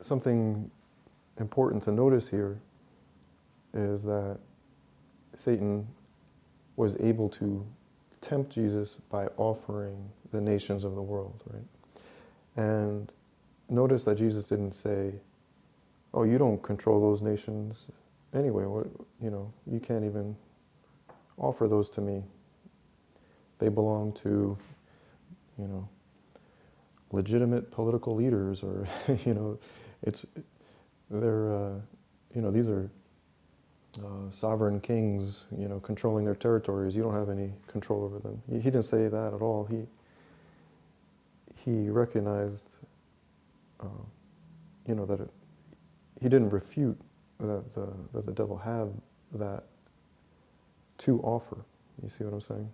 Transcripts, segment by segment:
something important to notice here is that Satan was able to tempt Jesus by offering the nations of the world, right? And notice that Jesus didn't say, oh, you don't control those nations anyway. You can't even offer those to me. They belong to, legitimate political leaders, or, these are sovereign kings, controlling their territories. You don't have any control over them. He didn't say that at all. He recognized, that he didn't refute that the devil had that to offer. You see what I'm saying?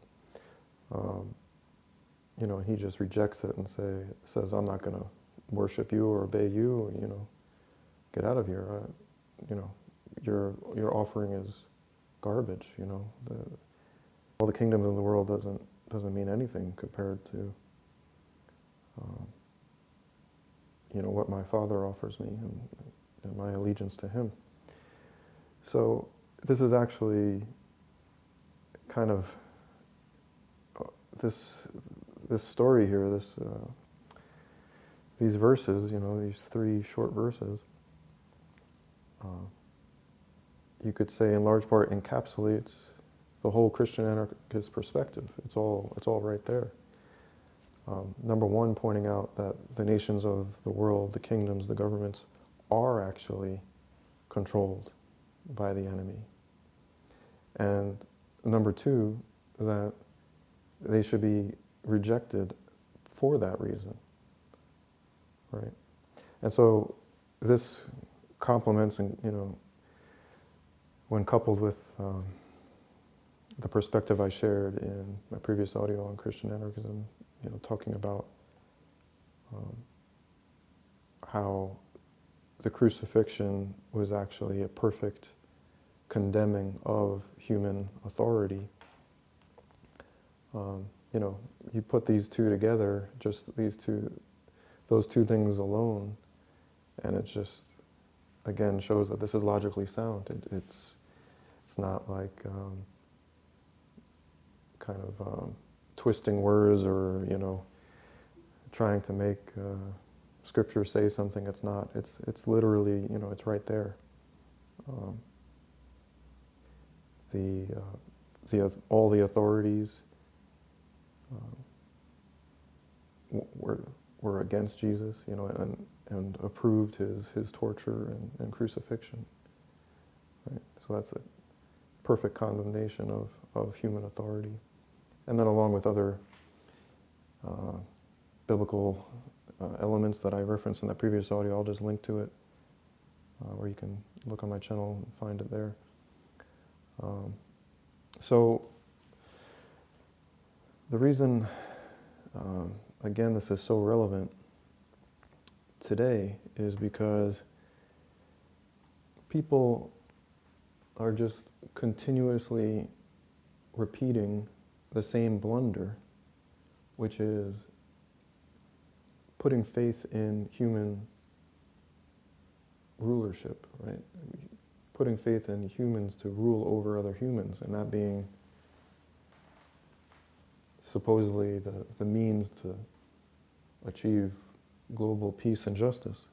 He just rejects it and says, I'm not going to worship you or obey you. Get out of here. Your offering is garbage. All the kingdoms of the world doesn't mean anything compared to what my Father offers me and my allegiance to Him. So this is actually kind of this story here, these verses, these 3 short verses, you could say in large part encapsulates the whole Christian anarchist perspective. It's all right there. Number 1, pointing out that the nations of the world, the kingdoms, the governments, are actually controlled by the enemy. And number 2, that they should be rejected for that reason, right? And so this complements, and when coupled with the perspective I shared in my previous audio on Christian anarchism, talking about how the crucifixion was actually a perfect condemning of human authority. You put these two together, just those two things alone, and it just, again, shows that this is logically sound. It's not like kind of twisting words or, trying to make Scripture say something it's not. It's literally, it's right there. All the authorities were against Jesus, and approved his torture and crucifixion. Right? So that's a perfect condemnation of human authority. And then along with other biblical elements that I referenced in that previous audio, I'll just link to it, where you can look on my channel and find it there. So the reason, again, this is so relevant today is because people are just continuously repeating the same blunder, which is putting faith in human rulership, right? Putting faith in humans to rule over other humans, and that being supposedly the means to achieve global peace and justice.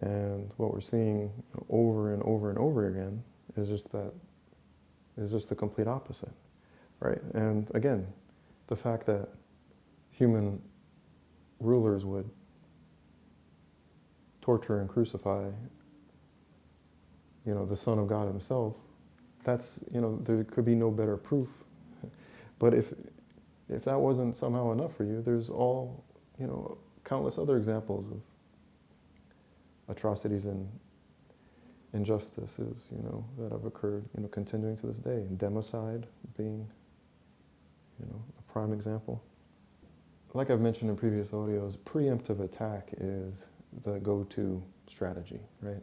And what we're seeing over and over and over again is just the complete opposite, right? And again, the fact that human rulers would torture and crucify, the Son of God Himself, that's, there could be no better proof. But if that wasn't somehow enough for you, there's all, countless other examples of atrocities and injustices, that have occurred, continuing to this day. And democide being, a prime example. Like I've mentioned in previous audios, preemptive attack is the go-to strategy, right?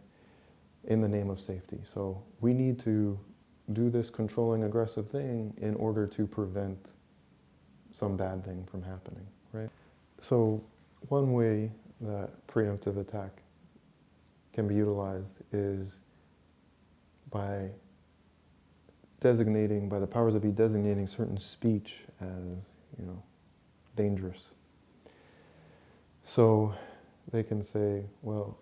In the name of safety. So we need to do this controlling, aggressive thing in order to prevent some bad thing from happening, right? So one way that preemptive attack can be utilized is by designating, by the powers that be designating certain speech as, dangerous. So they can say, well,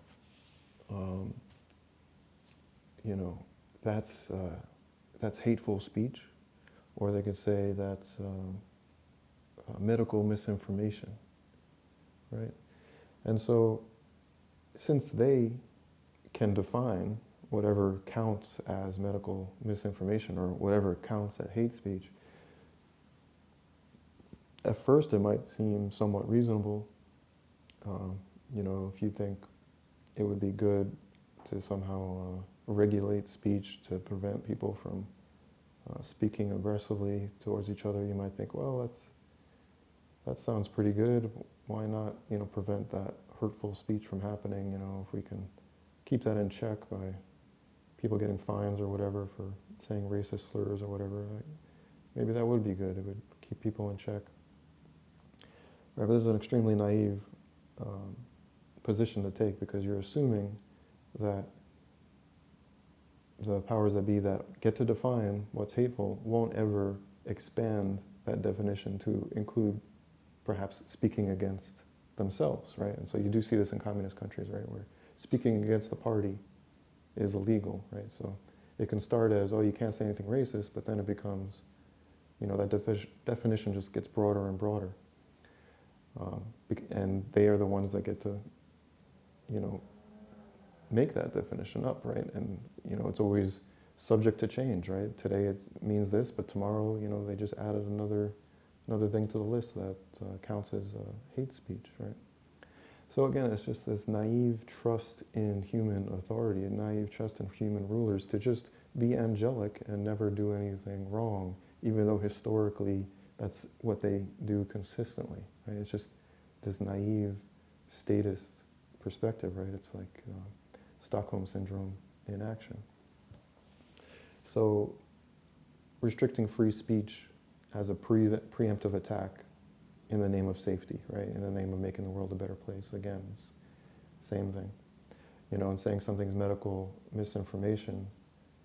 that's hateful speech, or they could say that's medical misinformation, right? And so, since they can define whatever counts as medical misinformation or whatever counts as hate speech, at first it might seem somewhat reasonable. If you think it would be good to somehow regulate speech to prevent people from speaking aggressively towards each other, you might think, well, that sounds pretty good. Why not, prevent that hurtful speech from happening? If we can keep that in check by people getting fines or whatever for saying racist slurs or whatever, maybe that would be good. It would keep people in check. Right, but this is an extremely naive position to take, because you're assuming that the powers that be that get to define what's hateful won't ever expand that definition to include perhaps speaking against themselves, right? And so you do see this in communist countries, right, where speaking against the party is illegal, right? So it can start as, oh, you can't say anything racist, but then it becomes, that definition just gets broader and broader. And they are the ones that get to, make that definition up, right? And, it's always subject to change, right? Today it means this, but tomorrow, they just added another thing to the list that counts as hate speech, right? So again, it's just this naive trust in human authority, a naive trust in human rulers to just be angelic and never do anything wrong, even though historically that's what they do consistently, right? It's just this naive statist perspective, right? It's like Stockholm Syndrome in action. So restricting free speech as a preemptive attack in the name of safety, right? In the name of making the world a better place. Again, it's same thing. And saying something's medical misinformation,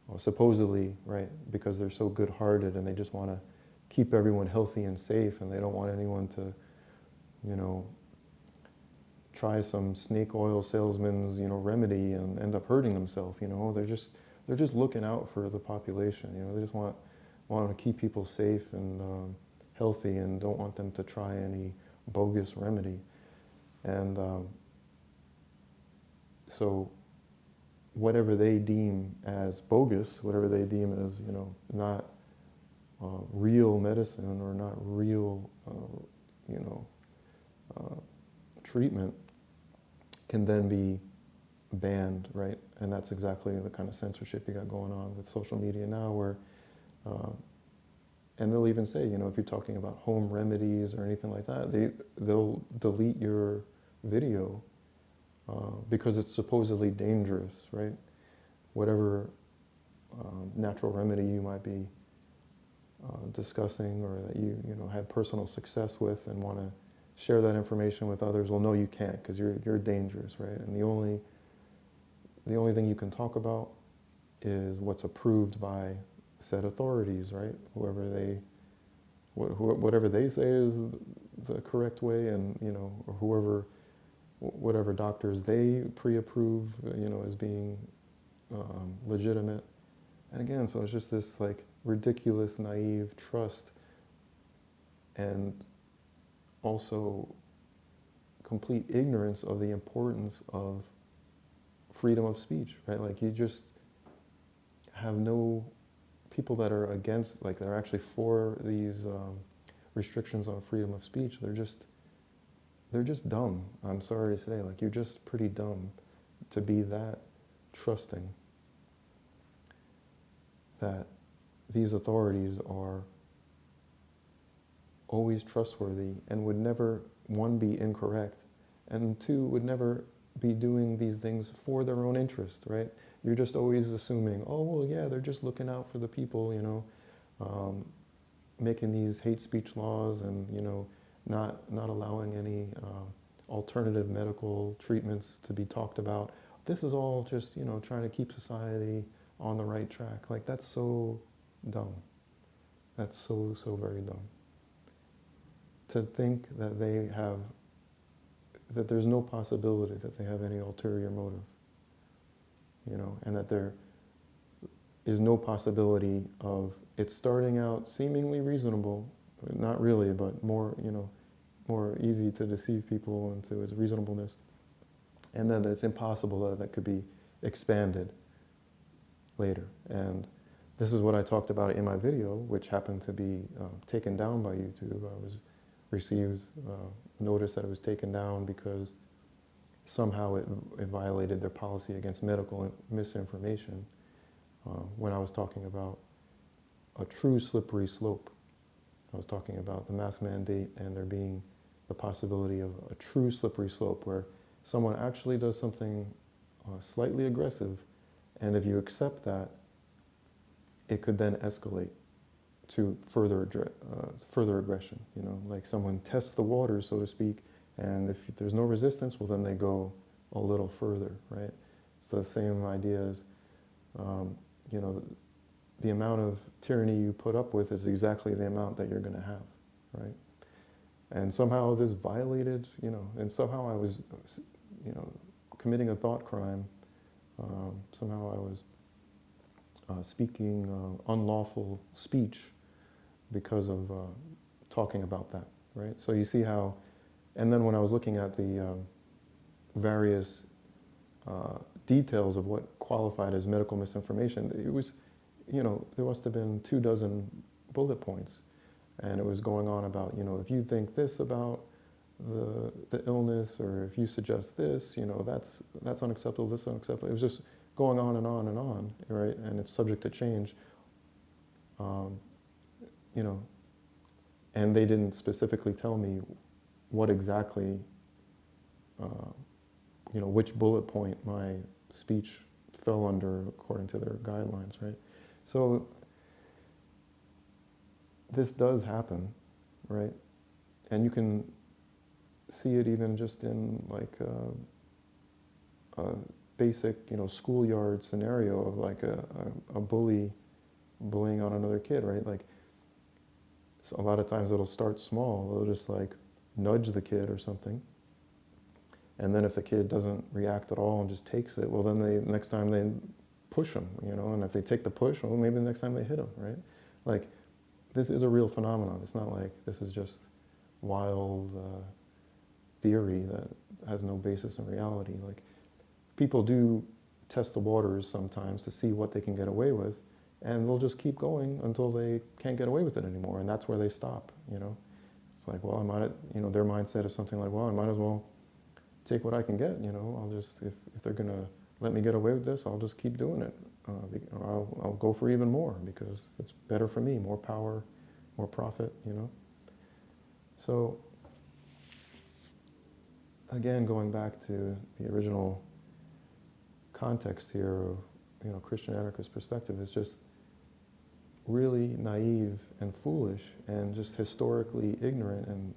or supposedly, right, because they're so good-hearted and they just want to keep everyone healthy and safe, and they don't want anyone to, try some snake oil salesman's, remedy and end up hurting themselves. They're just looking out for the population. They just want to keep people safe and healthy, and don't want them to try any bogus remedy. And so whatever they deem as bogus, whatever they deem as, not real medicine or not real, treatment, can then be banned, right? And that's exactly the kind of censorship you got going on with social media now, where, and they'll even say, if you're talking about home remedies or anything like that, they'll delete your video because it's supposedly dangerous, right? Whatever natural remedy you might be discussing, or that you had personal success with and want to share that information with others, well, no, you can't, because you're dangerous, right? And the only thing you can talk about is what's approved by said authorities, right? Whatever they say is the correct way, and or whatever doctors they pre-approve, as being legitimate. And again, so it's just this like ridiculous, naive trust, and also complete ignorance of the importance of freedom of speech, right? Like, you just have no people that are against, like, they're actually for these restrictions on freedom of speech. They're just dumb. I'm sorry to say, like, you're just pretty dumb to be that trusting that these authorities are always trustworthy and would never, one, be incorrect, and two, would never be doing these things for their own interest, right? You're just always assuming, oh, well, yeah, they're just looking out for the people, making these hate speech laws and, not allowing any alternative medical treatments to be talked about. this is all just, trying to keep society on the right track. Like, that's so dumb. That's so, so very dumb. To think that that there's no possibility that they have any ulterior motive, and that there is no possibility of it starting out seemingly reasonable, but not really, but more, more easy to deceive people into its reasonableness, and then it's impossible that that could be expanded later. And this is what I talked about in my video, which happened to be taken down by YouTube. Received notice that it was taken down because somehow it violated their policy against medical misinformation when I was talking about a true slippery slope. I was talking about the mask mandate and there being the possibility of a true slippery slope where someone actually does something slightly aggressive, and if you accept that, it could then escalate to further aggression. Like someone tests the waters, so to speak, and if there's no resistance, well, then they go a little further, right? So the same idea is, the amount of tyranny you put up with is exactly the amount that you're going to have, right? And somehow this violated, and somehow I was, committing a thought crime. Somehow I was speaking unlawful speech because of talking about that, right? So you see how, and then when I was looking at the various details of what qualified as medical misinformation, it was, there must have been 24 bullet points, and it was going on about, if you think this about the illness, or if you suggest this, that's unacceptable, this is unacceptable. It was just going on and on and on, right? And it's subject to change. And they didn't specifically tell me what exactly, which bullet point my speech fell under according to their guidelines, right? So this does happen, right? And you can see it even just in like a basic, schoolyard scenario of like a bully bullying on another kid, right? Like, so a lot of times it'll start small. They'll just like nudge the kid or something. And then if the kid doesn't react at all and just takes it, well, then next time they push them, and if they take the push, well, maybe the next time they hit them, right? Like, this is a real phenomenon. It's not like this is just wild theory that has no basis in reality. Like, people do test the waters sometimes to see what they can get away with, and they'll just keep going until they can't get away with it anymore, and that's where they stop, It's like, well, their mindset is something like, well, I might as well take what I can get, I'll just, if they're going to let me get away with this, I'll just keep doing it. I'll go for even more because it's better for me, more power, more profit, So, again, going back to the original context here of, Christian anarchist perspective, is just really naive and foolish and just historically ignorant and,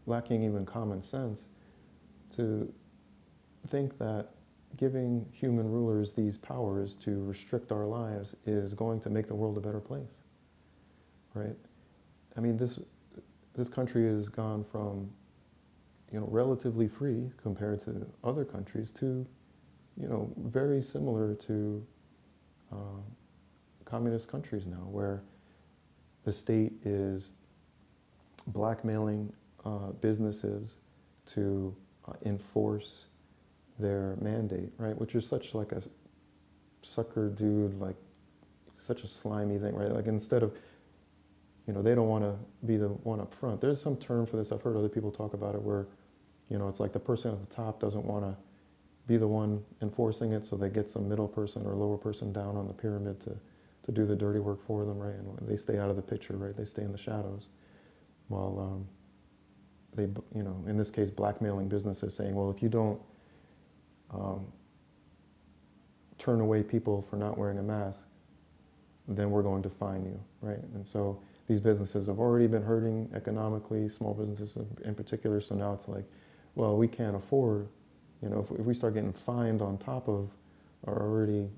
lacking even common sense to think that giving human rulers these powers to restrict our lives is going to make the world a better place, right? I mean, this country has gone from, relatively free compared to other countries to, very similar to communist countries now, where the state is blackmailing businesses to enforce their mandate, right? Which is such like a sucker dude, like such a slimy thing, right? Like, instead of, they don't want to be the one up front. There's some term for this. I've heard other people talk about it where, it's like the person at the top doesn't want to be the one enforcing it, so they get some middle person or lower person down on the pyramid to do the dirty work for them, right? And they stay out of the picture, right? They stay in the shadows. While they, in this case, blackmailing businesses, saying, well, if you don't turn away people for not wearing a mask, then we're going to fine you, right? And so these businesses have already been hurting economically, small businesses in particular, so now it's like, well, we can't afford If we start getting fined on top of our already,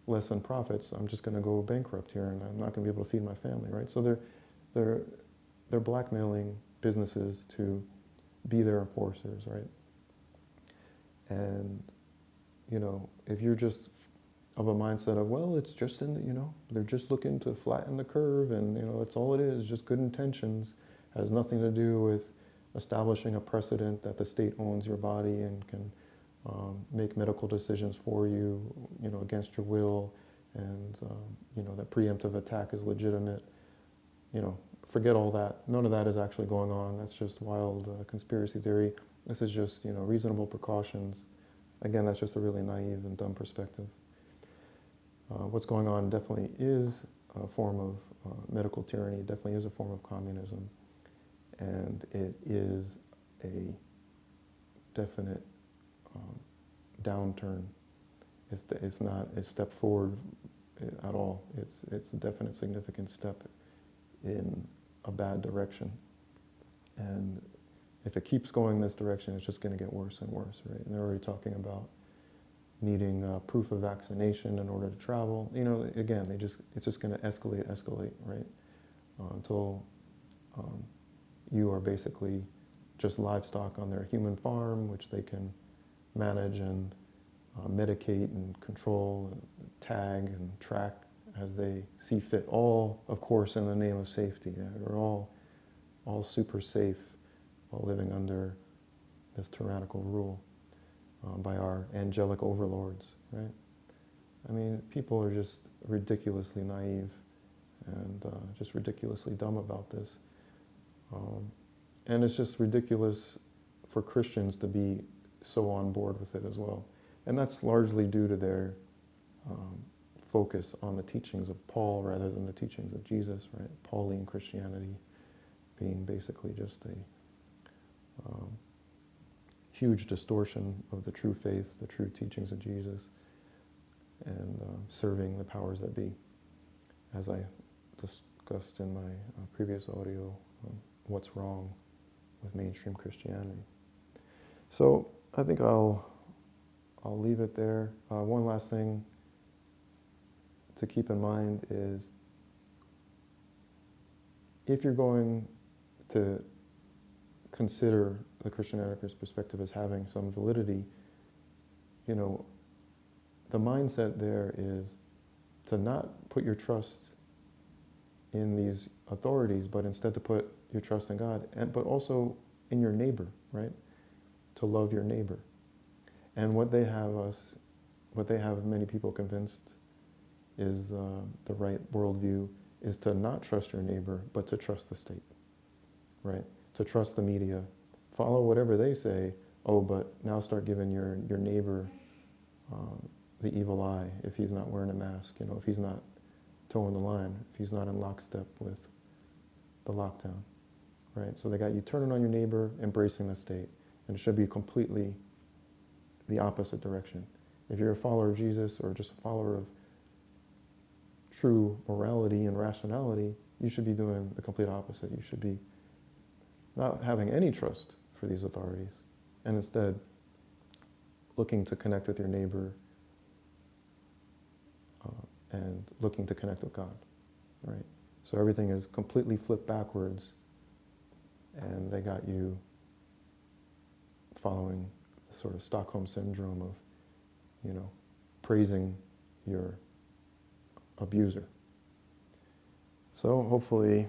less than profits, I'm just going to go bankrupt here, and I'm not going to be able to feed my family, right? So they're blackmailing businesses to be their enforcers, right? And if you're just of a mindset of, well, it's just they're just looking to flatten the curve, and that's all it is, just good intentions, has nothing to do with establishing a precedent that the state owns your body and can make medical decisions for you, against your will, and that preemptive attack is legitimate. Forget all that. None of that is actually going on. That's just wild conspiracy theory. This is just reasonable precautions. Again, that's just a really naive and dumb perspective. What's going on definitely is a form of medical tyranny. It definitely is a form of communism, and it is a definite downturn. It's not a step forward at all. It's a definite significant step in a bad direction. And if it keeps going this direction, it's just going to get worse and worse, right? And they're already talking about needing proof of vaccination in order to travel. Again, it's just going to escalate, right? Until you are basically just livestock on their human farm, which they can manage and medicate and control, and tag and track as they see fit. All, of course, in the name of safety. We're all super safe while living under this tyrannical rule by our angelic overlords, right? I mean, people are just ridiculously naive and just ridiculously dumb about this. And it's just ridiculous for Christians to be so on board with it as well. And that's largely due to their focus on the teachings of Paul rather than the teachings of Jesus, right? Pauline Christianity being basically just a huge distortion of the true faith, the true teachings of Jesus, and serving the powers that be. As I discussed in my previous audio, what's wrong with mainstream Christianity. So I think I'll leave it there. One last thing to keep in mind is, if you're going to consider the Christian anarchist perspective as having some validity, the mindset there is to not put your trust in these authorities, but instead to put your trust in God, but also in your neighbor, right? To love your neighbor. And what they have many people convinced is the right worldview is to not trust your neighbor, but to trust the state, right? To trust the media, follow whatever they say. Oh, but now start giving your neighbor the evil eye if he's not wearing a mask, if he's not towing the line, if he's not in lockstep with the lockdown, right? So they got you turning on your neighbor, embracing the state, and it should be completely the opposite direction. If you're a follower of Jesus or just a follower of true morality and rationality, you should be doing the complete opposite. You should be not having any trust for these authorities, and instead looking to connect with your neighbor and looking to connect with God, right? So everything is completely flipped backwards, and they got you following the sort of Stockholm syndrome of, praising your abuser. So hopefully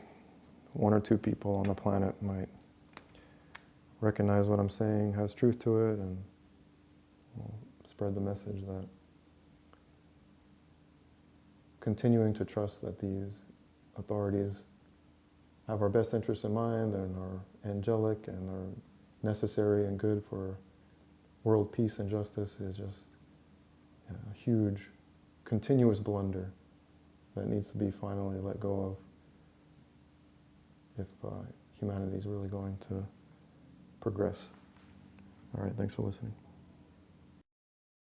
one or two people on the planet might recognize what I'm saying has truth to it, and we'll spread the message that continuing to trust that these authorities have our best interests in mind and are angelic and are necessary and good for world peace and justice is just a huge, continuous blunder that needs to be finally let go of if humanity is really going to progress. All right, thanks for listening.